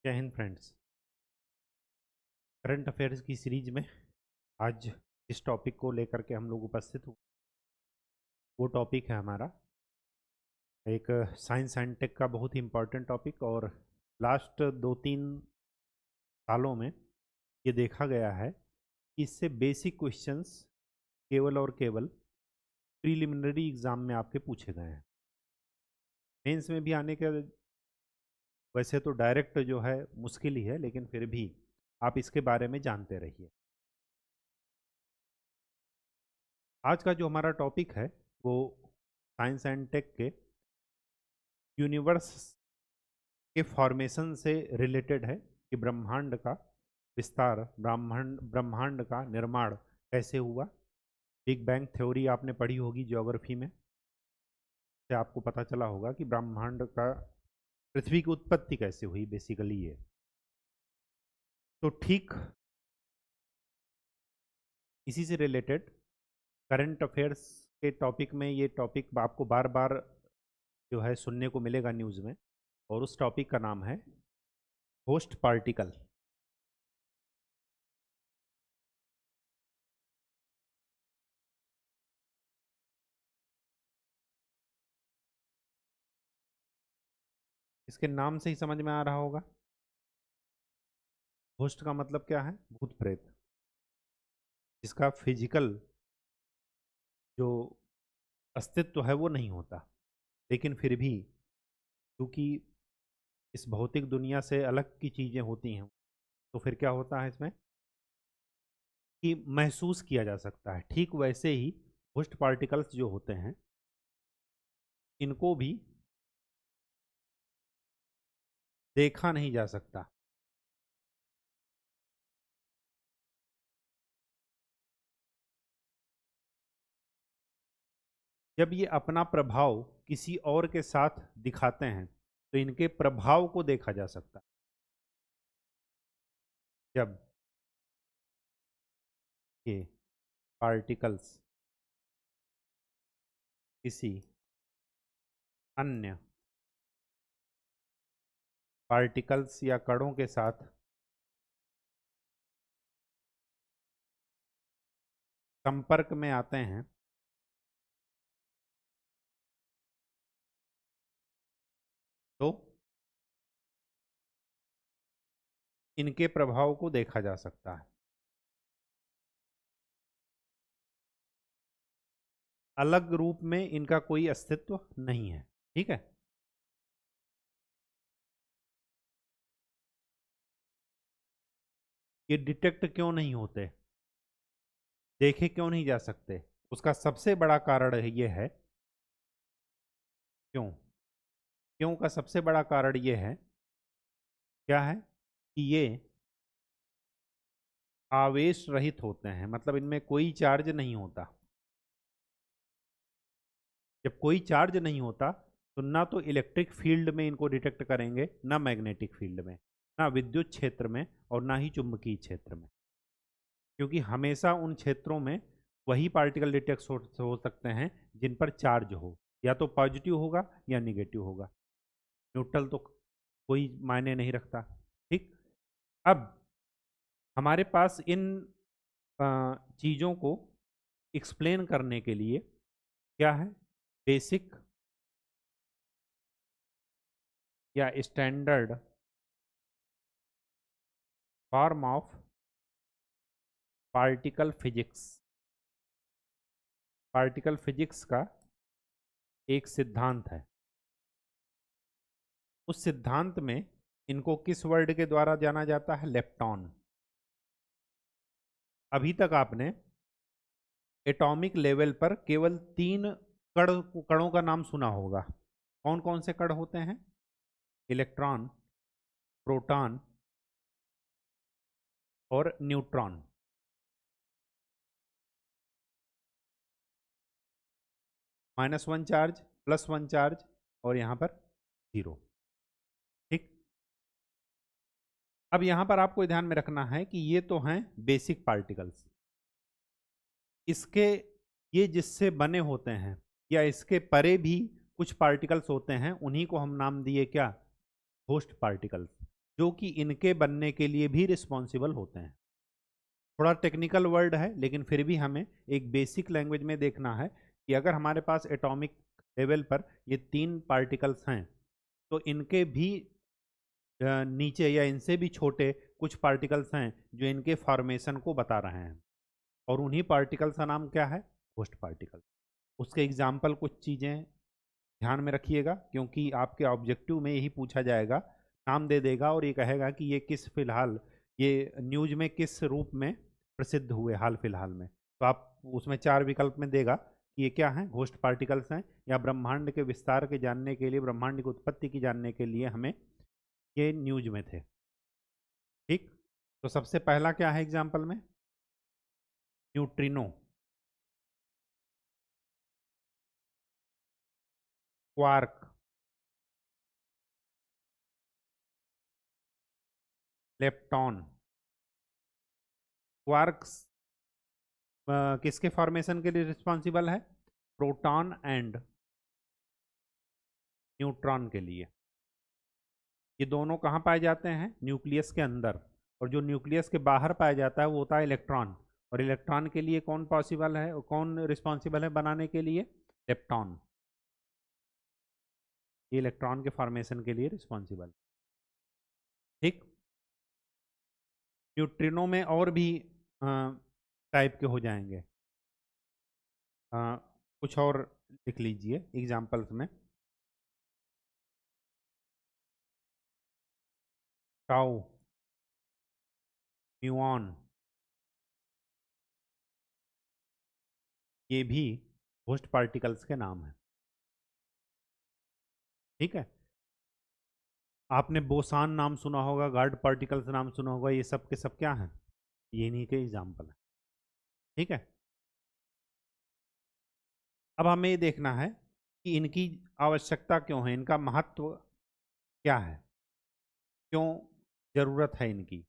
जय Hind friends. Current affairs की series में आज इस टॉपिक को लेकर के हम लोग उपस्थित हुए। वो टॉपिक है हमारा एक साइंस एंड टेक का बहुत ही इम्पोर्टेंट टॉपिक, और लास्ट 2-3 सालों में ये देखा गया है कि इससे बेसिक क्वेश्चंस केवल और केवल प्रीलिमिनरी एग्ज़ाम में आपके पूछे गए हैं। मेंस में भी आने के वैसे तो डायरेक्ट जो है मुश्किल ही है, लेकिन फिर भी आप इसके बारे में जानते रहिए। आज का जो हमारा टॉपिक है वो साइंस एंड टेक के यूनिवर्स के फॉर्मेशन से रिलेटेड है कि ब्रह्मांड का विस्तार, ब्रह्मांड ब्रह्मांड का निर्माण कैसे हुआ। बिग बैंग थ्योरी आपने पढ़ी होगी ज्योग्राफी में, से आपको पता चला होगा कि ब्रह्मांड का पृथ्वी की उत्पत्ति कैसे हुई, बेसिकली ये। तो ठीक इसी से रिलेटेड करंट अफेयर्स के टॉपिक में ये टॉपिक आपको बार बार जो है सुनने को मिलेगा न्यूज़ में, और उस टॉपिक का नाम है होस्ट पार्टिकल। इसके नाम से ही समझ में आ रहा होगा, होस्ट का मतलब क्या है? भूत प्रेत, जिसका फिजिकल जो अस्तित्व है वो नहीं होता, लेकिन फिर भी क्योंकि इस भौतिक दुनिया से अलग की चीज़ें होती हैं, तो फिर क्या होता है इसमें कि महसूस किया जा सकता है। ठीक वैसे ही होस्ट पार्टिकल्स जो होते हैं, इनको भी देखा नहीं जा सकता। जब ये अपना प्रभाव किसी और के साथ दिखाते हैं तो इनके प्रभाव को देखा जा सकता है। जब ये पार्टिकल्स किसी अन्य पार्टिकल्स या कणों के साथ संपर्क में आते हैं तो इनके प्रभाव को देखा जा सकता है। अलग रूप में इनका कोई अस्तित्व नहीं है। ठीक है, ये डिटेक्ट क्यों नहीं होते, देखे क्यों नहीं जा सकते? उसका सबसे बड़ा कारण ये है। क्यों? क्यों का सबसे बड़ा कारण ये है, क्या है कि ये आवेश रहित होते हैं, मतलब इनमें कोई चार्ज नहीं होता। जब कोई चार्ज नहीं होता तो ना तो इलेक्ट्रिक फील्ड में इनको डिटेक्ट करेंगे, ना मैग्नेटिक फील्ड में, ना विद्युत क्षेत्र में, और ना ही चुंबकीय क्षेत्र में, क्योंकि हमेशा उन क्षेत्रों में वही पार्टिकल डिटेक्ट हो सकते हैं जिन पर चार्ज हो, या तो पॉजिटिव होगा या निगेटिव होगा। न्यूट्रल तो कोई मायने नहीं रखता। ठीक, अब हमारे पास इन चीज़ों को एक्सप्लेन करने के लिए क्या है, बेसिक या standard form of particle physics. Particle physics का एक सिद्धांत है। उस सिद्धांत में इनको किस वर्ड के द्वारा जाना जाता है? लेप्टॉन। अभी तक आपने एटॉमिक लेवल पर केवल 3 कणों का नाम सुना होगा। कौन कौन से कण होते हैं? इलेक्ट्रॉन, प्रोटॉन और न्यूट्रॉन। -1 चार्ज, +1 चार्ज, और यहां पर 0। ठीक, अब यहां पर आपको ध्यान में रखना है कि ये तो हैं बेसिक पार्टिकल्स। इसके ये जिससे बने होते हैं या इसके परे भी कुछ पार्टिकल्स होते हैं, उन्हीं को हम नाम दिए क्या? Host particles. जो कि इनके बनने के लिए भी रिस्पॉन्सिबल होते हैं। थोड़ा टेक्निकल वर्ड है, लेकिन फिर भी हमें एक बेसिक लैंग्वेज में देखना है कि अगर हमारे पास एटॉमिक लेवल पर ये 3 पार्टिकल्स हैं, तो इनके भी नीचे या इनसे भी छोटे कुछ पार्टिकल्स हैं जो इनके फॉर्मेशन को बता रहे हैं, और उन्हीं पार्टिकल्स का नाम क्या है? Host particle. उसके एग्जाम्पल कुछ चीज़ें ध्यान में रखिएगा, क्योंकि आपके ऑब्जेक्टिव में यही पूछा जाएगा। नाम दे देगा और ये कहेगा कि ये किस फिलहाल ये न्यूज में किस रूप में प्रसिद्ध हुए हाल फिलहाल में। तो आप उसमें 4 विकल्प में देगा कि ये क्या है, घोस्ट पार्टिकल्स हैं, या ब्रह्मांड के विस्तार के जानने के लिए, ब्रह्मांड की उत्पत्ति की जानने के लिए हमें ये न्यूज में थे। ठीक, तो सबसे पहला क्या है एग्जाम्पल में? Neutrino, quark, lepton. क्वार्क्स किसके फॉर्मेशन के लिए रिस्पॉन्सिबल है? प्रोटॉन एंड न्यूट्रॉन के लिए। ये दोनों कहाँ पाए जाते हैं? न्यूक्लियस के अंदर। और जो न्यूक्लियस के बाहर पाया जाता है वो होता है इलेक्ट्रॉन। और इलेक्ट्रॉन के लिए कौन पॉसिबल है, कौन रिस्पॉन्सिबल है बनाने के लिए? लेप्टॉन। ये इलेक्ट्रॉन के फॉर्मेशन के लिए रिस्पॉन्सिबल। ठीक, न्यूट्रिनो में और भी टाइप के हो जाएंगे। कुछ और लिख लीजिए एग्जाम्पल्स में। टाउ, म्यूऑन, ये भी होस्ट पार्टिकल्स के नाम हैं। ठीक है, आपने बोसान नाम सुना होगा, गार्ड पार्टिकल्स नाम सुना होगा, ये सब के सब क्या हैं? ये इन्हीं के एग्जाम्पल हैं। ठीक है, अब हमें ये देखना है कि इनकी आवश्यकता क्यों है, इनका महत्व क्या है, क्यों जरूरत है इनकी।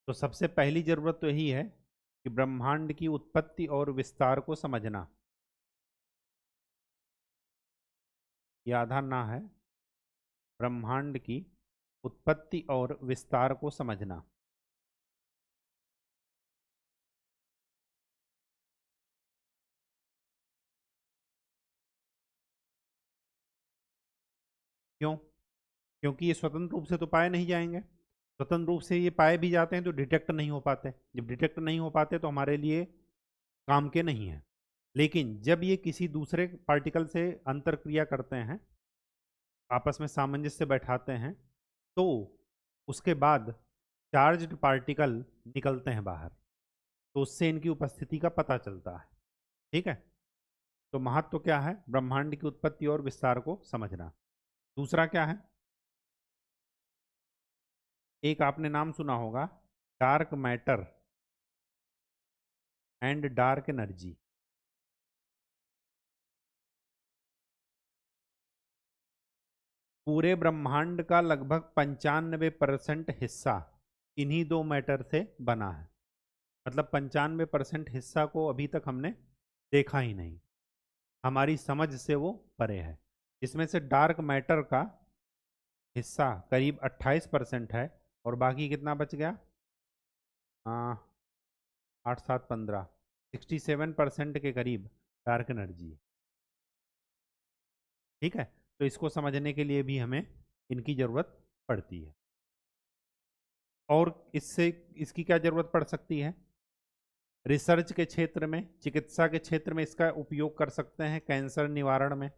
तो सबसे पहली जरूरत तो यही है कि ब्रह्मांड की उत्पत्ति और विस्तार को समझना। ये आधा ना है, ब्रह्मांड की उत्पत्ति और विस्तार को समझना। क्यों? क्योंकि ये स्वतंत्र रूप से तो पाए नहीं जाएंगे। स्वतंत्र रूप से ये पाए भी जाते हैं तो डिटेक्ट नहीं हो पाते। जब डिटेक्ट नहीं हो पाते तो हमारे लिए काम के नहीं है। लेकिन जब ये किसी दूसरे पार्टिकल से अंतर क्रिया करते हैं, आपस में सामंजस्य बैठाते हैं, तो उसके बाद चार्ज्ड पार्टिकल निकलते हैं बाहर, तो उससे इनकी उपस्थिति का पता चलता है। ठीक है, तो महत्व क्या है? ब्रह्मांड की उत्पत्ति और विस्तार को समझना। दूसरा क्या है? एक आपने नाम सुना होगा, dark matter and dark energy. पूरे ब्रह्मांड का लगभग 95% हिस्सा इन्हीं दो मैटर से बना है। मतलब 95% हिस्सा को अभी तक हमने देखा ही नहीं, हमारी समझ से वो परे है। इसमें से डार्क मैटर का हिस्सा करीब 28% है, और बाकी कितना बच गया? 8 7 15 67% के करीब डार्क एनर्जी। ठीक है, तो इसको समझने के लिए भी हमें इनकी ज़रूरत पड़ती है। और इससे इसकी क्या ज़रूरत पड़ सकती है? रिसर्च के क्षेत्र में, चिकित्सा के क्षेत्र में इसका उपयोग कर सकते हैं, कैंसर निवारण में।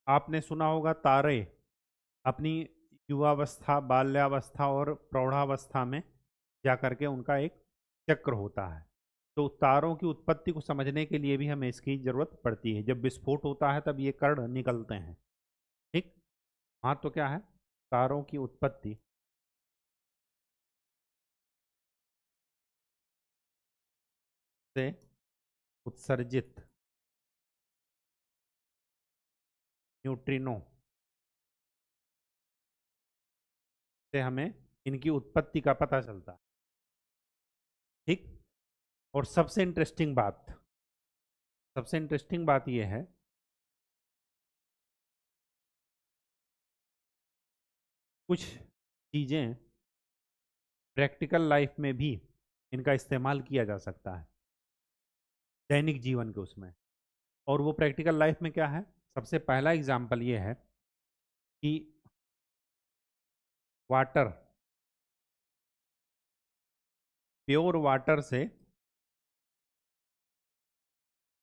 आपने सुना होगा तारे अपनी युवावस्था, बाल्यावस्था और प्रौढ़ावस्था में जाकर के उनका एक चक्र होता है। तो तारों की उत्पत्ति को समझने के लिए भी हमें इसकी जरूरत पड़ती है। जब विस्फोट होता है तब ये कण निकलते हैं। ठीक, हाँ, तो क्या है? तारों की उत्पत्ति से उत्सर्जित न्यूट्रिनो से हमें इनकी उत्पत्ति का पता चलता है। ठीक, और सबसे इंटरेस्टिंग बात, सबसे इंटरेस्टिंग बात यह है, कुछ चीज़ें प्रैक्टिकल लाइफ में भी इनका इस्तेमाल किया जा सकता है, दैनिक जीवन के उसमें। और वो प्रैक्टिकल लाइफ में क्या है? सबसे पहला एग्जाम्पल ये है कि वाटर, प्योर वाटर से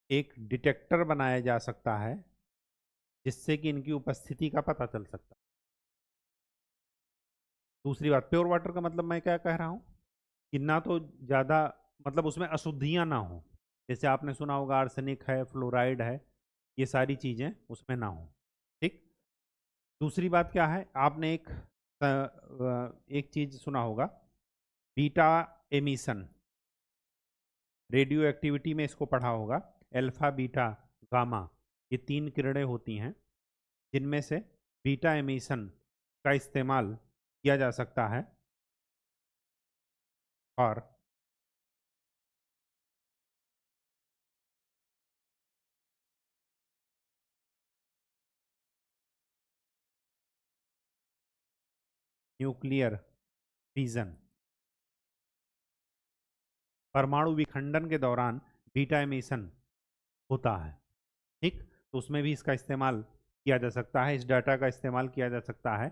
एक डिटेक्टर बनाया जा सकता है जिससे कि इनकी उपस्थिति का पता चल सकता है। दूसरी बात, प्योर वाटर का मतलब मैं क्या कह रहा हूँ कि ना तो ज़्यादा, मतलब उसमें अशुद्धियाँ ना हो, जैसे आपने सुना होगा आर्सेनिक है, फ्लोराइड है, ये सारी चीज़ें उसमें ना हो। ठीक। दूसरी बात क्या है, आपने एक चीज़ सुना होगा, बीटा एमिशन, रेडियो एक्टिविटी में इसको पढ़ा होगा, अल्फा बीटा गामा, ये 3 किरणें होती हैं जिनमें से बीटा एमिशन का इस्तेमाल किया जा सकता है और न्यूक्लियर फिजन, परमाणु विखंडन के दौरान बीटा एमिशन होता है। ठीक। तो उसमें भी इसका इस्तेमाल किया जा सकता है, इस डाटा का इस्तेमाल किया जा सकता है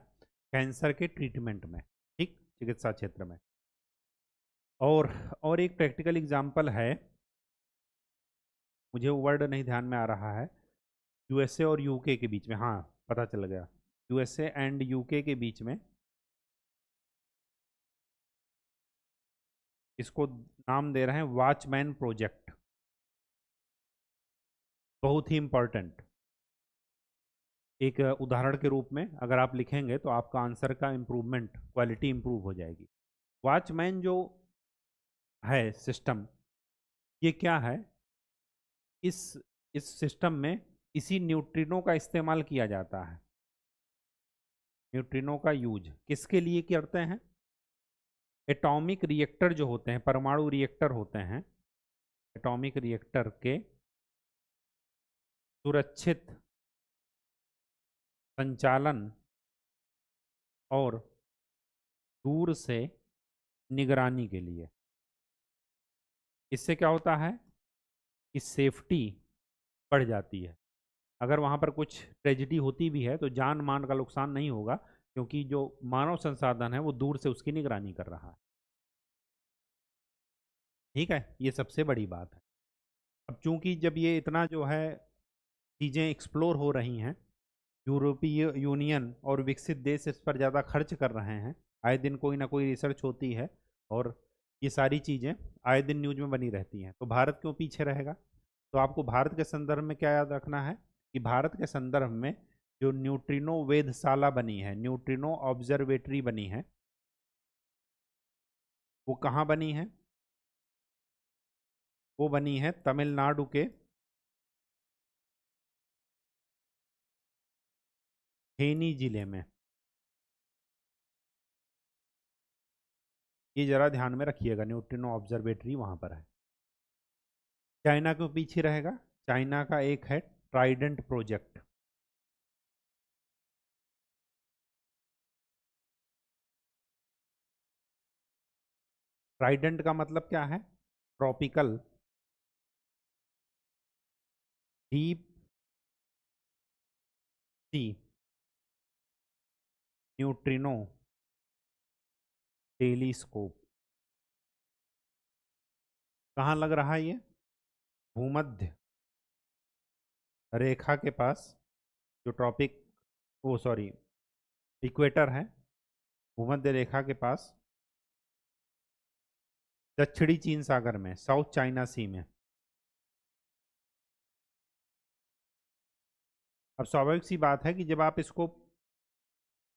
कैंसर के ट्रीटमेंट में, ठीक, चिकित्सा क्षेत्र में। और और एक प्रैक्टिकल एग्जांपल है, मुझे वो वर्ड नहीं ध्यान में आ रहा है, यूएसए और यूके के बीच में, हाँ पता चल गया, यूएसए एंड यूके के बीच में, इसको नाम दे रहे हैं वॉचमैन प्रोजेक्ट। बहुत ही इंपॉर्टेंट, एक उदाहरण के रूप में अगर आप लिखेंगे तो आपका आंसर का इम्प्रूवमेंट, क्वालिटी इम्प्रूव हो जाएगी। वॉचमैन जो है सिस्टम, ये क्या है, इस इस सिस्टम में इसी न्यूट्रिनो का इस्तेमाल किया जाता है। न्यूट्रिनो का यूज किसके लिए करते हैं? एटॉमिक रिएक्टर जो होते हैं, परमाणु रिएक्टर होते हैं, एटॉमिक रिएक्टर के सुरक्षित संचालन और दूर से निगरानी के लिए। इससे क्या होता है कि सेफ्टी बढ़ जाती है। अगर वहाँ पर कुछ ट्रेजिडी होती भी है तो जान मान का नुकसान नहीं होगा, क्योंकि जो मानव संसाधन है वो दूर से उसकी निगरानी कर रहा है। ठीक है, ये सबसे बड़ी बात है। अब चूंकि जब ये इतना जो है चीज़ें एक्सप्लोर हो रही हैं, यूरोपीय यूनियन और विकसित देश इस पर ज़्यादा खर्च कर रहे हैं, आए दिन कोई ना कोई रिसर्च होती है और ये सारी चीज़ें आए दिन न्यूज में बनी रहती हैं, तो भारत क्यों पीछे रहेगा? तो आपको भारत के संदर्भ में क्या याद रखना है कि भारत के संदर्भ में जो न्यूट्रिनो वेधशाला बनी है, न्यूट्रिनो ऑब्जर्वेटरी बनी है, वो कहाँ बनी है? वो बनी है तमिलनाडु के थेनी जिले में। ये जरा ध्यान में रखिएगा, न्यूट्रिनो ऑब्जर्वेटरी वहाँ पर है। चाइना क्यों पीछे रहेगा? चाइना का एक है ट्राइडेंट प्रोजेक्ट। ट्राइडेंट का मतलब क्या है? Tropical deep sea neutrino telescope. कहाँ लग रहा है ये? भूमध्य रेखा के पास, जो ट्रॉपिक, वो सॉरी इक्वेटर है, भूमध्य रेखा के पास, दक्षिणी चीन सागर में, साउथ चाइना सी में। अब स्वाभाविक सी बात है कि जब आप इसको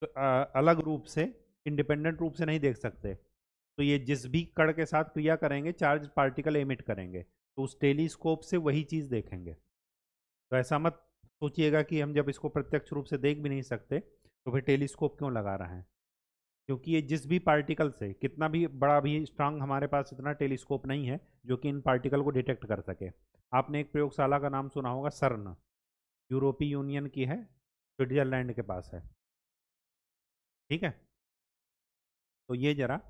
अलग रूप से, इंडिपेंडेंट रूप से नहीं देख सकते, तो ये जिस भी कण के साथ क्रिया करेंगे चार्ज पार्टिकल एमिट करेंगे, तो उस टेलीस्कोप से वही चीज़ देखेंगे। तो ऐसा मत सोचिएगा कि हम जब इसको प्रत्यक्ष रूप से देख भी नहीं सकते तो फिर टेलीस्कोप क्यों लगा रहे हैं, क्योंकि ये जिस भी पार्टिकल से, कितना भी बड़ा भी स्ट्रांग, हमारे पास इतना टेलीस्कोप नहीं है जो कि इन पार्टिकल को डिटेक्ट कर सके। आपने एक प्रयोगशाला का नाम सुना होगा, सर्न, यूरोपीय यूनियन की है, स्विट्जरलैंड के पास है। ठीक है, तो ये जरा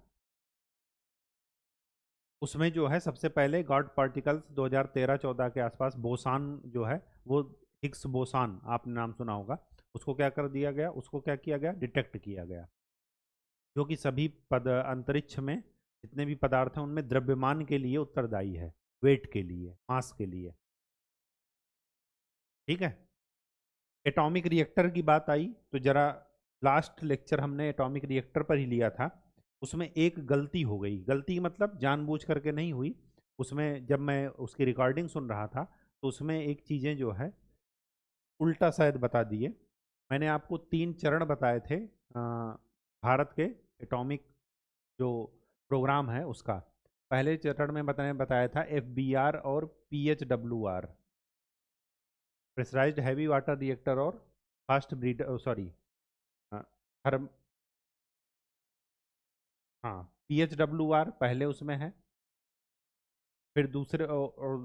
उसमें जो है सबसे पहले गॉड पार्टिकल्स 2013-14 के आसपास बोसान जो है वो, हिग्स बोसान आपने नाम सुना होगा, उसको क्या कर दिया गया, उसको क्या किया गया, डिटेक्ट किया गया, जो कि सभी पद अंतरिक्ष में जितने भी पदार्थ हैं उनमें द्रव्यमान के लिए उत्तरदायी है, वेट के लिए, मास के लिए। ठीक है, एटॉमिक रिएक्टर की बात आई तो जरा, लास्ट लेक्चर हमने एटॉमिक रिएक्टर पर ही लिया था, उसमें एक गलती हो गई, गलती मतलब जानबूझ करके नहीं हुई, उसमें जब मैं उसकी रिकॉर्डिंग सुन रहा था तो उसमें एक चीज़ें जो है उल्टा शायद बता दिए। मैंने आपको 3 चरण बताए थे भारत के एटॉमिक जो प्रोग्राम है उसका। पहले चरण में बताया था FBR और PHWR, pressurised heavy water reactor, और फास्ट ब्रीडर, सॉरी, थर्म, हाँ, PHWR पहले उसमें है, फिर दूसरे और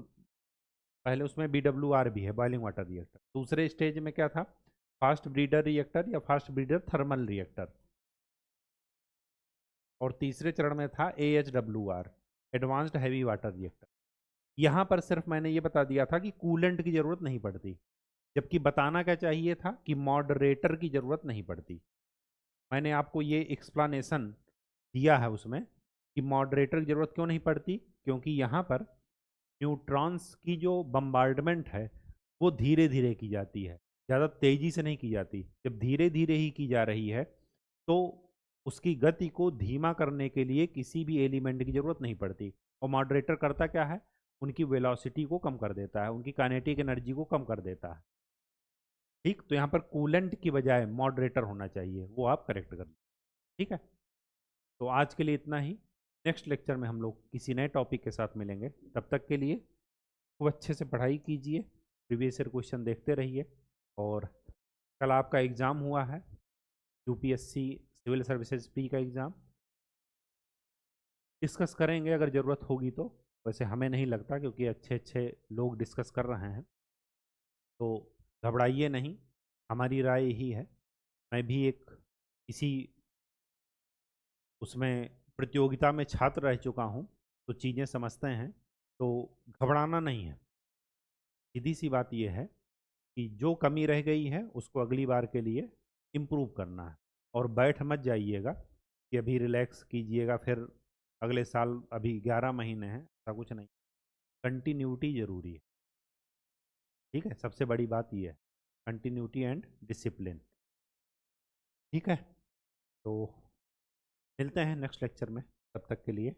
पहले उसमें BWR भी है, बॉइलिंग वाटर रिएक्टर। दूसरे स्टेज में क्या था, फास्ट ब्रीडर रिएक्टर या फास्ट ब्रीडर थर्मल रिएक्टर, और तीसरे चरण में था AHWR, advanced heavy water reactor. यहाँ पर सिर्फ मैंने ये बता दिया था कि कूलेंट की ज़रूरत नहीं पड़ती, जबकि बताना क्या चाहिए था कि मॉडरेटर की ज़रूरत नहीं पड़ती। मैंने आपको ये एक्सप्लानेशन दिया है उसमें कि मॉडरेटर की ज़रूरत क्यों नहीं पड़ती, क्योंकि यहाँ पर न्यूट्रॉन्स की जो बम्बार्डमेंट है वो धीरे धीरे की जाती है, ज़्यादा तेज़ी से नहीं की जाती। जब धीरे धीरे ही की जा रही है तो उसकी गति को धीमा करने के लिए किसी भी एलिमेंट की ज़रूरत नहीं पड़ती। और मॉडरेटर करता क्या है, उनकी वेलोसिटी को कम कर देता है, उनकी काइनेटिक एनर्जी को कम कर देता है। ठीक, तो यहाँ पर कूलेंट की बजाय मॉडरेटर होना चाहिए, वो आप करेक्ट कर। ठीक है, तो आज के लिए इतना ही। नेक्स्ट लेक्चर में हम लोग किसी नए टॉपिक के साथ मिलेंगे, तब तक के लिए खूब अच्छे से पढ़ाई कीजिए, प्रीवियस ईयर क्वेश्चन देखते रहिए, और कल आपका एग्ज़ाम हुआ है, UPSC सिविल सर्विसेज प्री का एग्ज़ाम, डिस्कस करेंगे अगर ज़रूरत होगी तो। वैसे हमें नहीं लगता, क्योंकि अच्छे अच्छे लोग डिस्कस कर रहे हैं, तो घबराइए नहीं, हमारी राय यही है। मैं भी एक इसी उसमें प्रतियोगिता में छात्र रह चुका हूँ, तो चीज़ें समझते हैं, तो घबराना नहीं है। सीधी सी बात यह है कि जो कमी रह गई है उसको अगली बार के लिए इम्प्रूव करना है, और बैठ मत जाइएगा कि अभी रिलैक्स कीजिएगा फिर अगले साल, अभी 11 महीने हैं, ऐसा कुछ नहीं। कंटिन्यूटी ज़रूरी है। ठीक है, सबसे बड़ी बात यह है, कंटिन्यूटी एंड डिसिप्लिन। ठीक है, तो मिलते हैं नेक्स्ट लेक्चर में, तब तक के लिए।